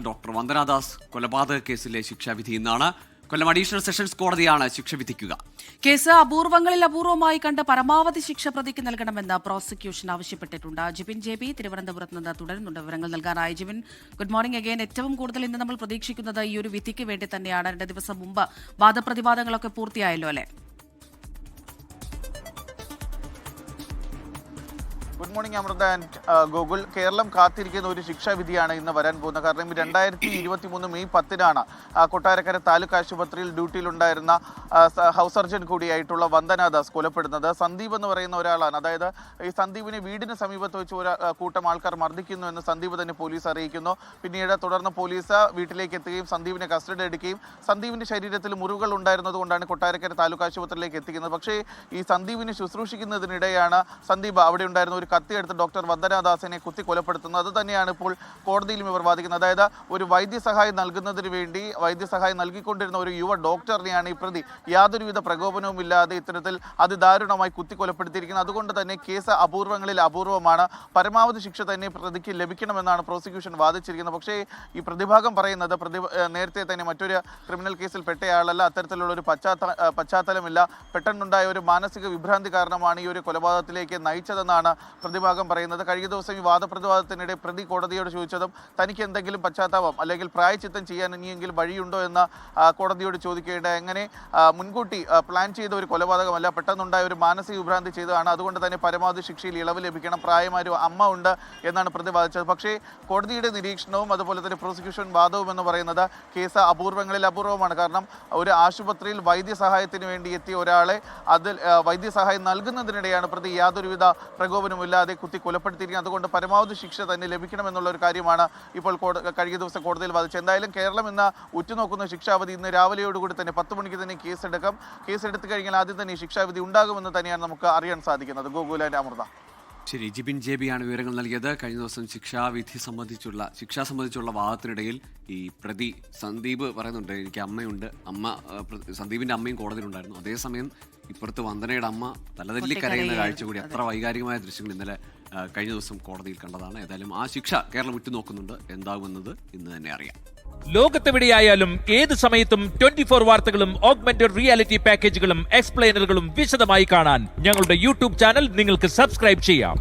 Doctor Vandana Das കൊലപാതക കേസിലെ ശിക്ഷാവിധി ഇന്നാണ്. കൊല്ലം അഡീഷണൽ സെഷൻസ് കോടതിയാണ് ശിക്ഷ വിധിക്കുക. കേസ് അപൂർവങ്ങളിൽ അപൂർവമായി കണ്ട് പരമാവധി ശിക്ഷ പ്രതിക്ക് നൽകണമെന്ന് പ്രോസിക്യൂഷൻ ആവശ്യപ്പെട്ടിട്ടുണ്ട്. ജിബിൻ JB തിരുവനന്തപുരത്ത് നിന്ന് തുടരുന്നുണ്ട് വിവരങ്ങൾ നൽകാനായി. Jibin, good morning again. ഏറ്റവും കൂടുതൽ ഇന്ന് നമ്മൾ പ്രതീക്ഷിക്കുന്നത് ഈ ഒരു വിധിക്ക് വേണ്ടി തന്നെയാണ്. 2 ദിവസം മുമ്പ് വാദപ്രതിവാദങ്ങളൊക്കെ പൂർത്തിയായല്ലോ അല്ലേ? Good morning Amrita and Gokul. Keralam കാത്തിരിക്കുന്ന ഒരു ശിക്ഷാവിധിയാണ് ഇന്ന് വരാൻ പോകുന്നത്. കാരണം 2023 മെയ് 10 കൊട്ടാരക്കര താലൂക്ക് ആശുപത്രിയിൽ ഡ്യൂട്ടിയിലുണ്ടായിരുന്ന ഹൗസ് സർജൻ കൂടിയായിട്ടുള്ള വന്ദനാദാസ് കൊലപ്പെടുന്നത്. സന്ദീപ് എന്ന് പറയുന്ന ഒരാളാണ്. അതായത് ഈ സന്ദീപിനെ വീടിന് സമീപത്ത് വെച്ച് ഒരു കൂട്ടം ആൾക്കാർ മർദ്ദിക്കുന്നു എന്ന് സന്ദീപ് തന്നെ പോലീസ് അറിയിക്കുന്നു. പിന്നീട് തുടർന്ന് പോലീസ് വീട്ടിലേക്ക് എത്തുകയും സന്ദീപിനെ കസ്റ്റഡി എടുക്കുകയും സന്ദീപിന്റെ ശരീരത്തിൽ മുറിവുകൾ ഉണ്ടായിരുന്നത് കൊണ്ടാണ് കൊട്ടാരക്കര താലൂക്ക് ആശുപത്രിയിലേക്ക് എത്തിക്കുന്നത്. പക്ഷേ ഈ സന്ദീപിനെ ശുശ്രൂഷിക്കുന്നതിനിടെയാണ് സന്ദീപ് അവിടെ ഉണ്ടായിരുന്ന ഒരു കത്തിയെടുത്ത് ഡോക്ടർ വന്ദനാദാസിനെ കുത്തി കൊലപ്പെടുത്തുന്നത്. അത് തന്നെയാണ് ഇപ്പോൾ കോടതിയിലും ഇവർ വാദിക്കുന്നത്. അതായത് ഒരു വൈദ്യസഹായം നൽകുന്നതിന് വേണ്ടി വൈദ്യസഹായം നൽകിക്കൊണ്ടിരുന്ന ഒരു യുവ ഡോക്ടറിനെയാണ് ഈ പ്രതി യാതൊരുവിധ പ്രകോപനവും ഇല്ലാതെ ഇത്തരത്തിൽ അതിദാരുണമായി കുത്തി കൊലപ്പെടുത്തിയിരിക്കുന്നത്. അതുകൊണ്ട് തന്നെ കേസ് അപൂർവങ്ങളിൽ അപൂർവമാണ്. പരമാവധി ശിക്ഷ തന്നെ പ്രതിക്ക് ലഭിക്കണമെന്നാണ് പ്രോസിക്യൂഷൻ വാദിച്ചിരിക്കുന്നത്. പക്ഷേ ഈ പ്രതിഭാഗം പറയുന്നത് നേരത്തെ തന്നെ മറ്റൊരു ക്രിമിനൽ കേസിൽ പെട്ടയാളല്ല, അത്തരത്തിലുള്ള ഒരു പശ്ചാത്തലമില്ല, പെട്ടെന്നുണ്ടായ ഒരു മാനസിക വിഭ്രാന്തി കാരണമാണ് ഈ ഒരു കൊലപാതകത്തിലേക്ക് നയിച്ചതെന്നാണ് പ്രതിഭാഗം പറയുന്നത്. കഴിഞ്ഞ ദിവസം ഈ വാദപ്രതിവാദത്തിനിടെ പ്രതി കോടതിയോട് ചോദിച്ചതും തനിക്ക് എന്തെങ്കിലും പശ്ചാത്താപം അല്ലെങ്കിൽ പ്രായച്ചിത്തം ചെയ്യാൻ ഇനിയെങ്കിലും വഴിയുണ്ടോ എന്ന് കോടതിയോട് ചോദിക്കേണ്ട. എങ്ങനെ മുൻകൂട്ടി പ്ലാൻ ചെയ്ത ഒരു കൊലപാതകമല്ല, പെട്ടെന്നുണ്ടായ ഒരു മാനസിക വിഭ്രാന്തി ചെയ്തതാണ്. അതുകൊണ്ട് തന്നെ പരമാവധി ശിക്ഷയിൽ ഇളവ് ലഭിക്കണം, പ്രായമായ ഒരു അമ്മ ഉണ്ട് എന്നാണ് പ്രതി വാദിച്ചത്. പക്ഷേ കോടതിയുടെ നിരീക്ഷണവും അതുപോലെ തന്നെ പ്രോസിക്യൂഷൻ വാദവും എന്ന് പറയുന്നത് കേസ് അപൂർവങ്ങളിൽ അപൂർവമാണ്. കാരണം ഒരു ആശുപത്രിയിൽ വൈദ്യസഹായത്തിന് വേണ്ടി എത്തിയ ഒരാളെ അതിൽ വൈദ്യസഹായം നൽകുന്നതിനിടെയാണ് പ്രതി യാതൊരുവിധ പ്രകോപനമില്ലാതെ കുത്തി കൊലപ്പെടുത്തിയിരിക്കുന്നത്. അതുകൊണ്ട് പരമാവധി ശിക്ഷ തന്നെ ലഭിക്കണമെന്നുള്ള ഒരു കാര്യമാണ് ഇപ്പോൾ കഴിഞ്ഞ ദിവസം കോടതിയിൽ വാദിച്ചത്. എന്തായാലും കേരളം ഇന്ന് ഉറ്റുനോക്കുന്ന ശിക്ഷാവിധി ഇന്ന് രാവിലെയോടുകൂടി തന്നെ 10 മണിക്ക് തന്നെ കേസെടുത്തു കഴിഞ്ഞാൽ ആദ്യം തന്നെ ഈ ശിക്ഷാവിധി ഉണ്ടാകുമെന്ന് തന്നെയാണ് നമുക്ക് അറിയാൻ സാധിക്കുന്നത്. ഗോകുൽ ആൻഡ് അമൃത. ശരി, ജിബിൻ JB ആണ് വിവരങ്ങൾ നൽകിയത്. കഴിഞ്ഞ ദിവസം ശിക്ഷ സംബന്ധിച്ചുള്ള വാദത്തിനിടയിൽ ഈ പ്രതി സന്ദീപ് പറയുന്നുണ്ട്, എനിക്ക് അമ്മയുണ്ട്, സന്ദീപിന്റെ അമ്മയും കോടതിയിലുണ്ടായിരുന്നു. അതേസമയം ഇപ്പുറത്ത് വന്ദനയുടെ അമ്മ തലതല്ലി കരയുന്ന കാഴ്ച കൂടി, അത്ര വൈകാരികമായ ദൃശ്യങ്ങൾ ഇന്നലെ കഴിഞ്ഞ ദിവസം കോടതിയിൽ കണ്ടതാണ്. ഏതായാലും ആ ശിക്ഷ കേരളം ഉറ്റുനോക്കുന്നുണ്ട്. എന്താകുമെന്നത് ഇന്ന് തന്നെ അറിയാം. ലോകത്തെവിടെയായാലും ഏത് സമയത്തും 24 വാർത്തകളും ഓഗ്മെന്റഡ് റിയാലിറ്റി പാക്കേജുകളും എക്സ്പ്ലെയിനറുകളും വിശദമായി കാണാൻ ഞങ്ങളുടെ യൂട്യൂബ് ചാനൽ നിങ്ങൾക്ക് സബ്സ്ക്രൈബ് ചെയ്യാം.